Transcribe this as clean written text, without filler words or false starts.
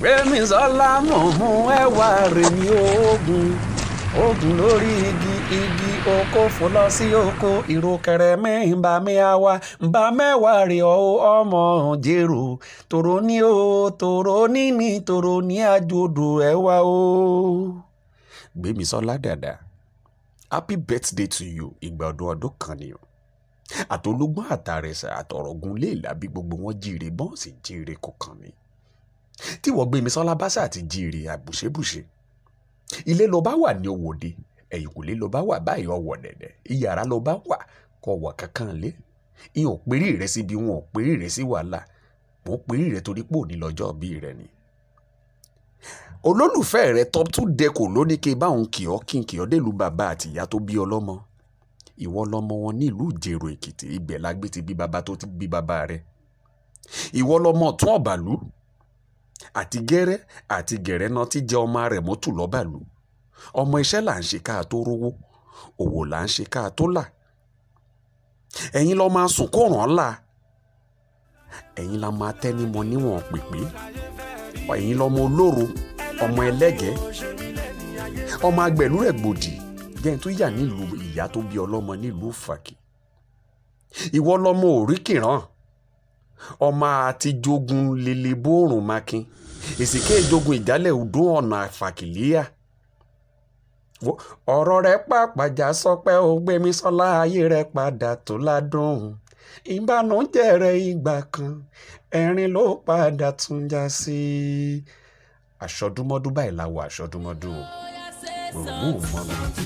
Gbémisọ́lá mọ̀mú ẹwà rè ní ogun lórí igi oko fò lọ sí oko ìrokẹrẹ mẹ́ìnbà mẹ́àwá nbà mẹ́wàá rè ọmọ jèrò tòrò ní o tòrò níní tòrò ní àjòdò ẹwà o. Gbémisọ́lá dàda, happy birthday to you. Ìgbà ọdún kan ni o. Àtolúgbọ́n àtàrẹsà àtọ̀rọ̀gùn léèlà bí gbogbo wọn jíire bọ́n sì jíire kọ̀ọ̀kan mi. Tí wọ́n Gbémisọ́lá bá sà ti jíire àbùṣebùṣe. Ilé ló bá wà ní òwòde, ẹ̀yìnkùlé ló bá wà báyìí ọwọ́ dẹ̀dẹ̀, ìyàrá ló bá wà kọ wọ̀ kankan lé. Ìyẹn ò pérí rẹ síbi wọn ò pérí rẹ sí wàhálà, mo pérí rẹ torí pò ní lọ́jọ́ bí rẹ ni. Olólùfẹ́ rẹ Top 2 Deco ló ní kí n bá òun kì ọ́ délùú bàbá àti ìyá tó bí ọlọ́mọ. Ìwọ lọmọ wọn nílùú Ìjẹ̀rò Èkìtì, ibẹ̀ la gbé ti bí bàbá tó ti bí bàbá rẹ. Ìwọ lọmọ tún ọ̀bàlú àti gẹ̀rẹ́ náà ti jẹ́ ọmọ rẹ̀ mọ́tò lọ́bàlú. Ọmọ iṣẹ́ là ń ṣe ká tó rówó, òwò là ń ṣe ká tó là. Ẹ̀yin lọ máa sùn kó ràn là, ẹ̀yin la máa tẹ́ni mọ níwọ̀n pèpè. Ẹ̀yin lọmọ olóró, ọmọ ẹlẹ́gẹ̀ẹ́, ọmọ agbẹ̀lú rẹ̀ gbòdì jẹ́ tó yà nílùú ìyá tó bí ọlọ́mọ nílùú Fàkì. Ìwọ lọmọ òríkìrán, ọmọ àti jogun lele bóòrùn makin, èsìké jogun ìjálẹ̀ ọdún ọ̀nà àfàkìlíyà. Ọ̀rọ̀ rẹ̀ pàpàjà sọ pé ó Gbémisọ́lá ayé rẹ̀ padà tó ládùn. Ìbànújẹ́ rẹ̀ ìgbà kan ẹ̀rín ló padà tún já sí. Àṣọdúnmọ́dún báyìí la wọ àṣọdúnmọ́dún o. Òrùmú ò mọ́ mi.